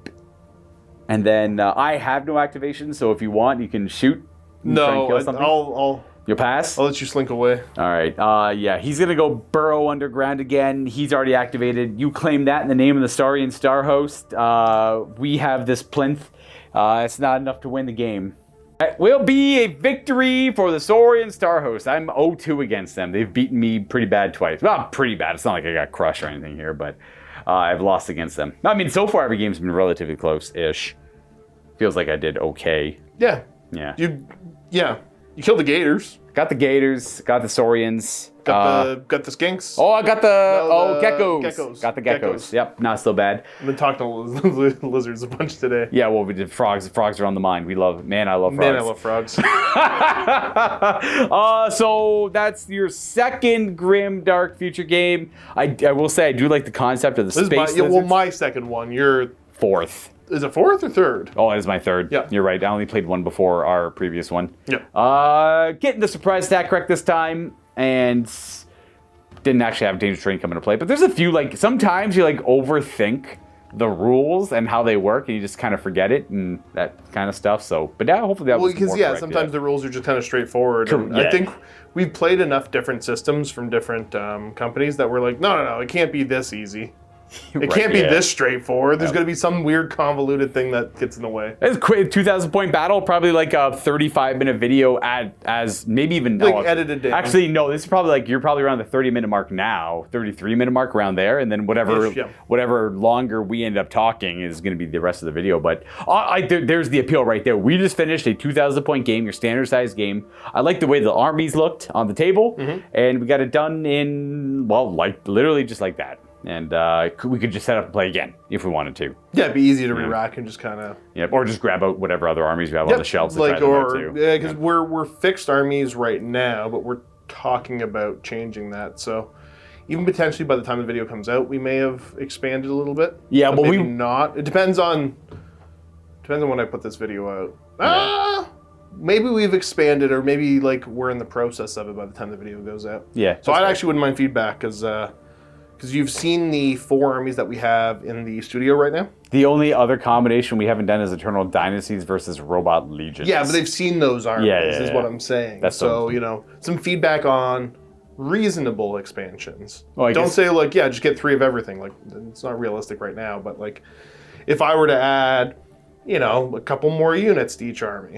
And then I have no activation, so if you want, you can shoot. No, I'll You'll pass? let you slink away. All right. Yeah, he's going to go burrow underground again. He's already activated. You claim that in the name of the Saurian Starhost. We have this plinth. It's not enough to win the game. It will be a victory for the Saurian Starhost. I'm 0-2 against them. They've beaten me pretty bad twice. Well, pretty bad. It's not like I got crushed or anything here, but I've lost against them. I mean, so far every game's been relatively close-ish. Feels like I did okay. Yeah. Yeah. You killed the gators. Got the gators, got the Saurians. Got the skinks. Oh, I got the geckos. Geckos. Got the geckos. Yep, not so bad. I've been talking to lizards a bunch today. Yeah, well, we did frogs. Frogs are on the mind. I love frogs. Man, I love frogs. So that's your second Grimdark Future game. I will say I do like the concept of the space lizards. My second one. Your fourth. Is it fourth or third? Oh, it is my third. Yeah. You're right. I only played one before our previous one. Yeah. Getting the surprise stat correct this time, and didn't actually have Dangerous Terrain come into play. But there's a few, like, sometimes you, like, overthink the rules and how they work, and you just kind of forget it and that kind of stuff. So, but now hopefully that was more correct. Sometimes the rules are just kind of straightforward. Yeah. I think we've played enough different systems from different companies that we're like, no, it can't be this easy. It can't be this straightforward. There's going to be some weird convoluted thing that gets in the way. It's quick, 2,000 point battle, probably like a 35-minute video as maybe even edited down. Actually, no, this is probably like you're probably around the 30-minute mark now, 33-minute mark around there, and then whatever longer we end up talking is going to be the rest of the video. But there's the appeal right there. We just finished a 2,000 point game, your standard size game. I like the way the armies looked on the table, and we got it done in literally just like that. And we could just set up and play again if we wanted to. Yeah, it'd be easy to re-rack and just kind of... Yep, or just grab out whatever other armies we have on the shelves to try them out too. Yeah, because we're fixed armies right now, but we're talking about changing that. So even potentially by the time the video comes out, we may have expanded a little bit. Yeah, but maybe not. It depends on when I put this video out. Yeah. Maybe we've expanded, or maybe like we're in the process of it by the time the video goes out. Yeah. So I actually wouldn't mind feedback because you've seen the 4 armies that we have in the studio right now. The only other combination we haven't done is Eternal Dynasties versus Robot Legions. Yeah, but they've seen those armies, is what I'm saying. That's some feedback on reasonable expansions. Well, Don't say, just get 3 of everything. Like, it's not realistic right now, but, like, if I were to add, a couple more units to each army,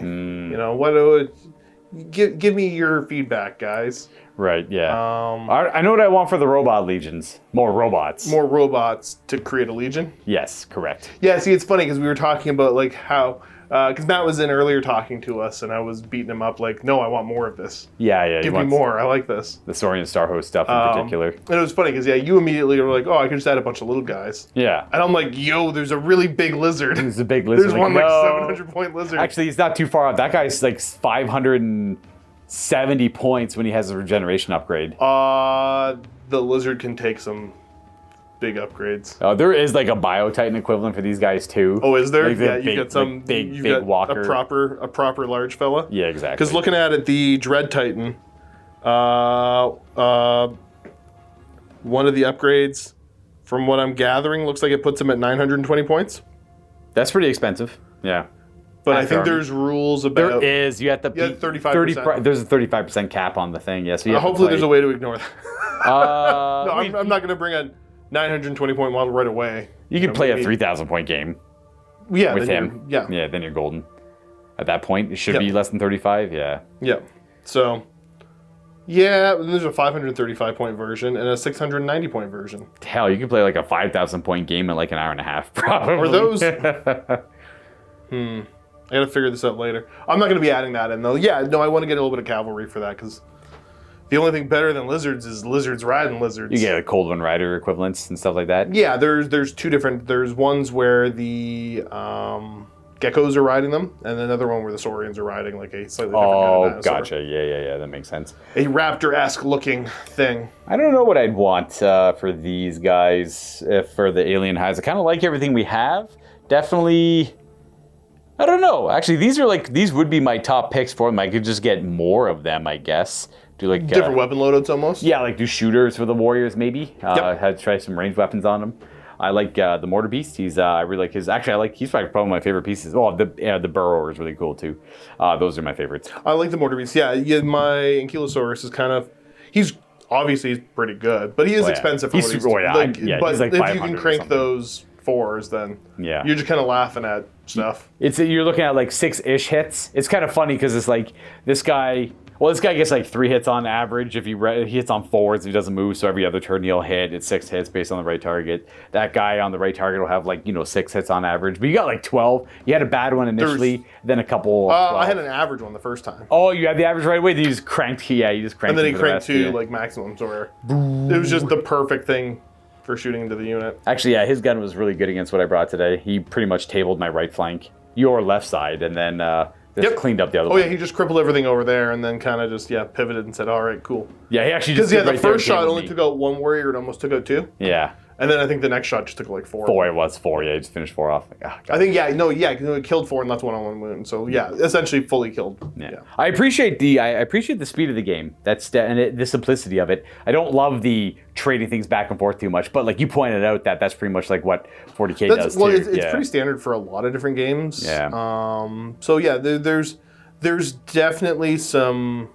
give me your feedback, guys. Right, yeah. I know what I want for the Robot Legions. More robots. More robots to create a legion? Yes, correct. Yeah, see, it's funny because we were talking about, like, how... Because Matt was in earlier talking to us, and I was beating him up like, no, I want more of this. Yeah. Give me more. I like this. The Saurian Starhost stuff in particular. And it was funny because, you immediately were like, oh, I could just add a bunch of little guys. Yeah. And I'm like, yo, there's a really big lizard. There's a big lizard. There's one, 700-point lizard. Actually, he's not too far out. That guy's like 570 points when he has a regeneration upgrade. The lizard can take some big upgrades. There is like a Bio-Titan equivalent for these guys too. Oh, is there? Like you got some big walker. walker. A proper large fella. Yeah, exactly. Because looking at it, the Dread Titan, one of the upgrades, from what I'm gathering, looks like it puts him at 920 points. That's pretty expensive. Yeah. But I think there's rules about... There is. You have to... 35%. There's a 35% cap on the thing. Yeah, so hopefully there's a way to ignore that. No, I'm not going to bring a 920-point model right away. You can play a 3,000-point game with him. Yeah, then you're golden. At that point, it should be less than 35, yeah. Yeah. So, there's a 535-point version and a 690-point version. Hell, you can play like a 5,000-point game in like an hour and a half, probably. Or those... I gotta figure this out later. I'm not gonna be adding that in though. Yeah, no, I want to get a little bit of cavalry for that because the only thing better than lizards is lizards riding lizards. You get a Cold Wind Rider equivalents and stuff like that. Yeah, there's 2 different. There's ones where the geckos are riding them, and another one where the Saurians are riding like a slightly different kind of dinosaur. Gotcha. Yeah. That makes sense. A raptor-esque looking thing. I don't know what I'd want for these guys for the Alien Hives. I kind of like everything we have. Definitely. I don't know. Actually, these would be my top picks for them. I could just get more of them, I guess. Do like different weapon loadouts almost. Yeah, like do shooters for the warriors maybe. Had to try some ranged weapons on them. I like the Mortar Beast. I really like his. Actually, he's probably my favorite pieces. Oh, the Burrower is really cool too. Those are my favorites. I like the Mortar Beast. Yeah, my Ankylosaurus is kind of. He's pretty good, but he is expensive. For but he's like if you can crank those 4s, then you're just kind of laughing at stuff. You're looking at like 6-ish hits. It's kind of funny because it's like this guy Well, this guy gets like 3 hits on average. If he hits on forwards, he doesn't move, so every other turn he'll hit. It's 6 hits based on the right target. That guy on the right target will have like 6 hits on average. But you got like 12. You had a bad one initially, then a couple. I had an average one the first time. Oh, you had the average right away. Then you just cranked. Yeah, you just cranked. And then he for the cranked rest, 2 like maximums, where it was just the perfect thing for shooting into the unit. Actually, yeah, his gun was really good against what I brought today. He pretty much tabled my right flank, your left side, and then just cleaned up the other one. Oh yeah, he just crippled everything over there, and then kind of just pivoted and said, "All right, cool." Yeah, he actually just because did the first shot only took out 1 warrior, and almost took out 2. Yeah. And then I think the next shot just took like 4. 4, it was 4. Yeah, he just finished 4 off. Like, oh, I think it killed 4 and left 1 on 1 wound. So yeah, essentially fully killed. Yeah. I appreciate the speed of the game. The simplicity of it. I don't love the trading things back and forth too much, but like you pointed out, that's pretty much like what 40K does too. Well, it's pretty standard for a lot of different games. Yeah. So yeah, there's definitely some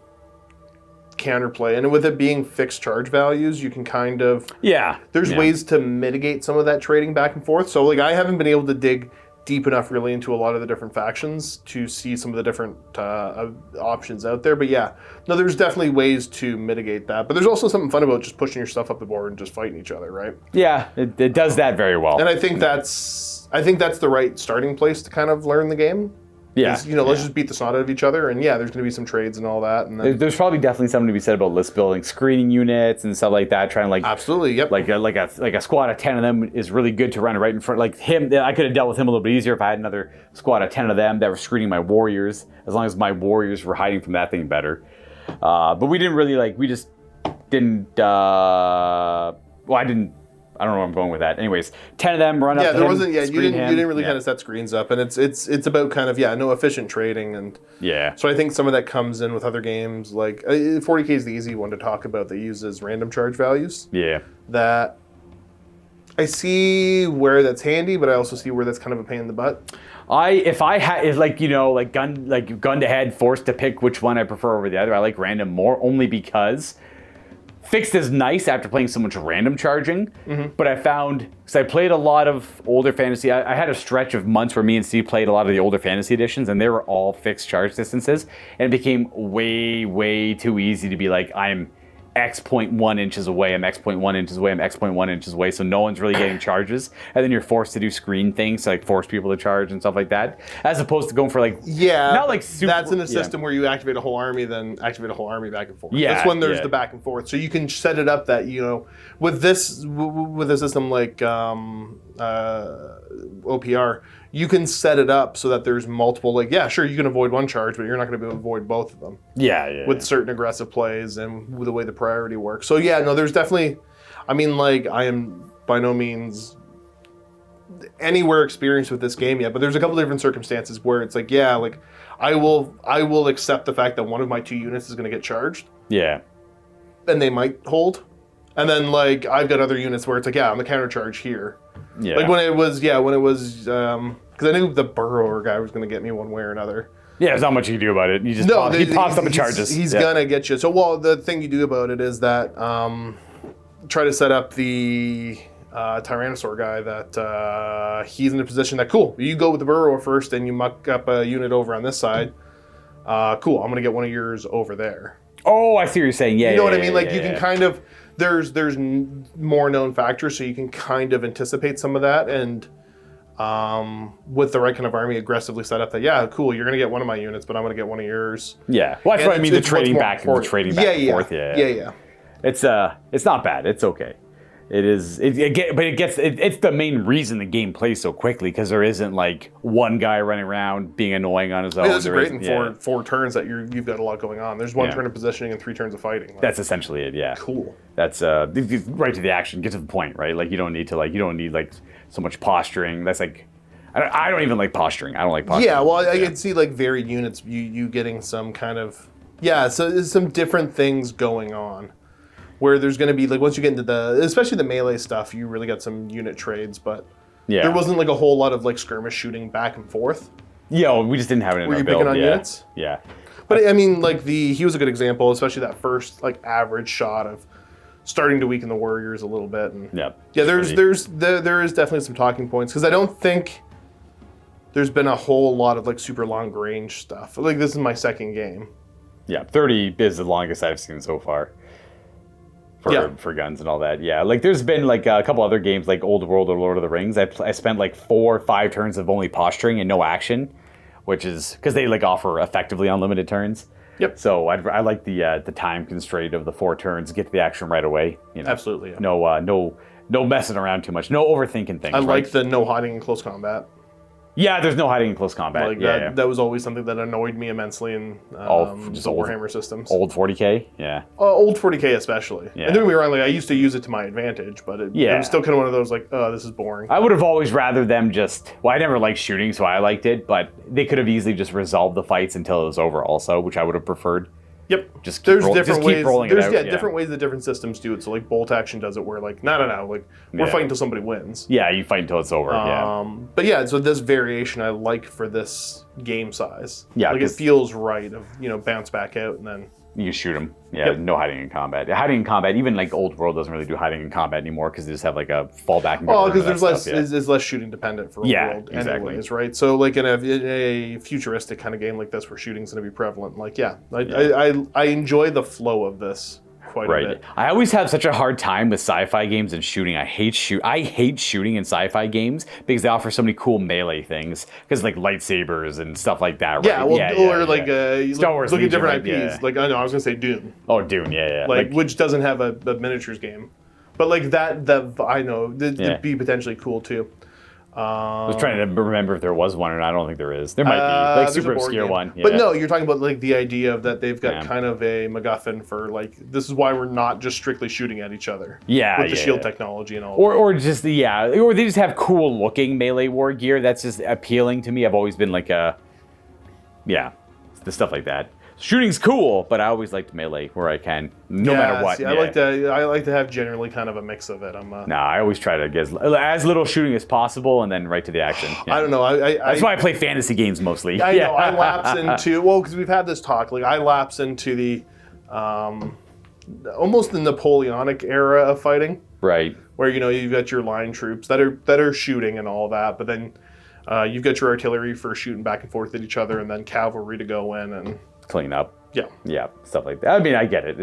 counterplay, and with it being fixed charge values, you can kind of there's ways to mitigate some of that trading back and forth. So like I haven't been able to dig deep enough really into a lot of the different factions to see some of the different options out there, but there's definitely ways to mitigate that. But there's also something fun about just pushing your stuff up the board and just fighting each other, right? Yeah, it does that very well, and I think that's the right starting place to kind of learn the game. Yeah, let's just beat the snot out of each other, and there's going to be some trades and all that. And then, there's probably definitely something to be said about list building, screening units and stuff like that. Trying to absolutely, yep. Like a squad of 10 of them is really good to run right in front. Like him, I could have dealt with him a little bit easier if I had another squad of 10 of them that were screening my warriors. As long as my warriors were hiding from that thing better. But we didn't really we just didn't. I don't know where I'm going with that. Anyways, 10 of them run up. Yeah, there wasn't. Yeah, you didn't him. really kind of set screens up, and it's about kind of no efficient trading, and So I think some of that comes in with other games like 40K is the easy one to talk about that uses random charge values. Yeah, that I see where that's handy, but I also see where that's kind of a pain in the butt. If gun to head, forced to pick which one I prefer over the other, I like random more only because. Fixed is nice after playing so much random charging, but I found, because I played a lot of older fantasy, I had a stretch of months where me and Steve played a lot of the older fantasy editions, and they were all fixed charge distances, and it became way, way too easy to be like, I'm X.1 inches away, I'm X.1 inches away, I'm X.1 inches away, so no one's really getting charges, and then you're forced to do screen things to force people to charge and stuff like that, as opposed to going for not like super... That's in a system where you activate a whole army, then activate a whole army back and forth. That's when there's the back and forth. So you can set it up that, with a system like OPR, you can set it up so that there's multiple, sure, you can avoid one charge, but you're not going to be able to avoid both of them. With certain aggressive plays and with the way the priority works. So there's definitely, I am by no means anywhere experienced with this game yet, but there's a couple different circumstances where it's I will accept the fact that one of my 2 units is going to get charged. Yeah. And they might hold. And then I've got other units where it's I'm the counter charge here. Yeah. When it was because I knew the burrower guy was going to get me one way or another. Yeah, there's not much you can do about it. He pops up and charges. He's gonna get you. So, the thing you do about it is that try to set up the Tyrannosaur guy that he's in a position that you go with the burrower first and you muck up a unit over on this side. Cool, I'm gonna get one of yours over there. Oh, I see what you're saying. Yeah, you know what I mean. You can kind of there's more known factors, so you can kind of anticipate some of that and. With the right kind of army aggressively set up that you're going to get one of my units, but I'm going to get one of yours. Yeah, well, that's what I mean. The trading back and forth. Yeah. It's not bad. It's okay. It is. It's the main reason the game plays so quickly because there isn't one guy running around being annoying on his own. It's great in four turns that you've got a lot going on. There's one turn of positioning and 3 turns of fighting. That's essentially it. Yeah. Cool. That's right to the action. Get to the point. Right. You don't need so much posturing. That's I don't even like posturing. I don't like posturing. Yeah, well, I can see varied units, you getting some kind of so there's some different things going on. Where there's going to be once you get into especially the melee stuff, you really got some unit trades, but there wasn't a whole lot of skirmish shooting back and forth. Yeah, we just didn't have it in our build. Were you picking on units? Yeah. But he was a good example, especially that first average shot of starting to weaken the warriors a little bit. And there is definitely some talking points because I don't think there's been a whole lot of super long range stuff. This is my second game. Yeah, 30 is the longest I've seen so far. For guns and all that. Yeah, like there's been like a couple other games like Old World or Lord of the Rings. I spent like 4 or 5 turns of only posturing and no action, which is because they like offer effectively unlimited turns. Yep. So I like the time constraint of the 4 turns, get to the action right away. You know? Absolutely. Yeah. No messing around too much. No overthinking things. I right? like the no hiding in close combat. Yeah, there's no hiding in close combat. Like yeah, that was always something that annoyed me immensely in just the old Warhammer systems. Old 40k. Yeah. Old 40k especially. Yeah. And don't get me wrong, like I used to use it to my advantage, but it was still kind of one of those like, oh, this is boring. I would have always rather them just. Well, I never liked shooting, so I liked it, but they could have easily just resolved the fights until it was over. Also, which I would have preferred. Yep. Just keep there's roll, different just keep ways. rolling There's it out. different ways that different systems do it. So like bolt action does it where like no, like we're fighting until somebody wins. Yeah, you fight until it's over. But yeah, so this variation I like for this game size. Yeah, like it feels right of bounce back out and then you shoot them. Yeah, no hiding in combat. Hiding in combat, even like Old World doesn't really do hiding in combat anymore because they just have like a fallback. And because there's less is less shooting dependent for Old World exactly. anyways, right? So like in a futuristic kind of game like this where shooting's going to be prevalent, like I enjoy the flow of this quite a bit. I always have such a hard time with sci-fi games and shooting. I hate shooting in sci-fi games because they offer so many cool melee things. Because like lightsabers and stuff like that. Right? Yeah, well, like Star Wars look at Legion, different right? IPs. Like I know I was gonna say Dune. Oh, Dune, yeah. Like which doesn't have a miniatures game, but like that I know that'd be potentially cool too. I was trying to remember if there was one, and I don't think there is. There might be, like super obscure one. Yeah. But no, you're talking about like the idea of that they've got kind of a MacGuffin for like this is why we're not just strictly shooting at each other. Yeah, with the shield technology and all. Or just or they just have cool looking melee war gear that's just appealing to me. I've always been like the stuff like that. Shooting's cool, but I always liked melee where I can, no matter what. I like to have generally kind of a mix of it. I always try to get as little shooting as possible and then right to the action. Yeah. I don't know. That's why I play fantasy games mostly. I know. I lapse into because we've had this talk. Like I lapse into the almost the Napoleonic era of fighting, right? Where you've got your line troops that are shooting and all that, but then you've got your artillery for shooting back and forth at each other, and then cavalry to go in and clean up. Yeah, stuff like that. I mean, I get it.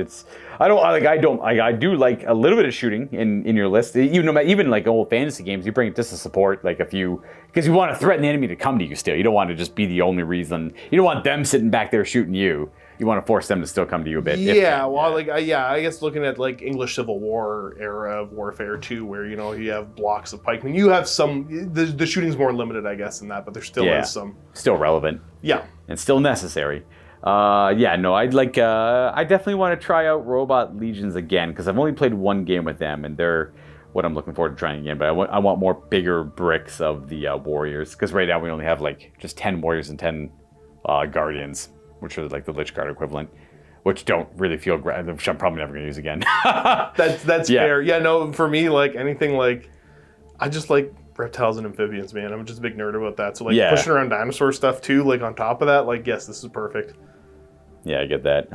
I do like a little bit of shooting in your list. Even like old fantasy games, you bring it just to support like a few because you want to threaten the enemy to come to you. Still, you don't want to just be the only reason. You don't want them sitting back there shooting you. You want to force them to still come to you a bit. I guess looking at like English Civil War era of warfare too, where you have blocks of pikemen. You have some. The shooting's more limited, I guess, than that, but there still is some. Still relevant. Yeah, and still necessary. I definitely want to try out Robot Legions again because I've only played one game with them and they're what I'm looking forward to trying again. But I want more bigger bricks of the warriors because right now we only have like just 10 warriors and 10 guardians, which are like the Lich Guard equivalent, which don't really feel great, which I'm probably never going to use again. That's fair. Yeah, no, for me, like anything like I just like reptiles and amphibians, man. I'm just a big nerd about that. So like pushing around dinosaur stuff too, like on top of that, like yes, this is perfect. Yeah, I get that.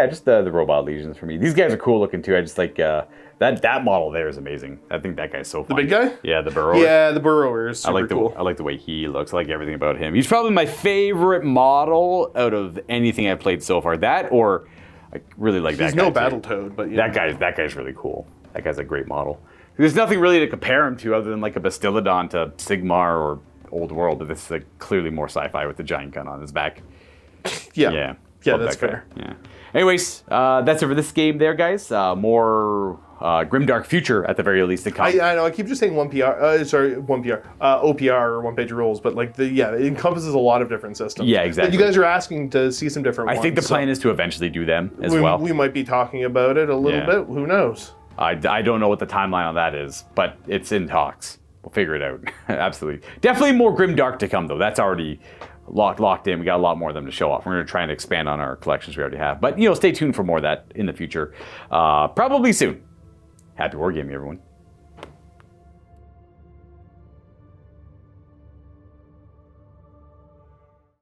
Just the Robot Legions for me. These guys are cool looking too. I just like that model there is amazing. I think that guy's so fun. The big guy? Yeah, the burrower. Yeah, the burrower is super cool. I like the way he looks. I like everything about him. He's probably my favorite model out of anything I've played so far. That or I really like that guy. He's no Battletoad, but that guy's really cool. That guy's a great model. There's nothing really to compare him to other than like a Bastillodon to Sigmar or Old World, but this is like clearly more sci-fi with the giant gun on his back. Yeah, that's fair. Yeah. Anyways, that's it for this game there, guys. More Grimdark Future at the very least to come. I know, I keep just saying OPR or one-page rules, but like it encompasses a lot of different systems. Yeah, exactly. But you guys are asking to see some different ones. I think the plan is to eventually do them as well. We might be talking about it a little bit. Who knows? I don't know what the timeline on that is, but it's in talks. We'll figure it out. Absolutely. Definitely more Grimdark to come, though. That's already locked in. We got a lot more of them to show off. We're going to try and expand on our collections we already have. But, stay tuned for more of that in the future. Probably soon. Happy wargaming, everyone.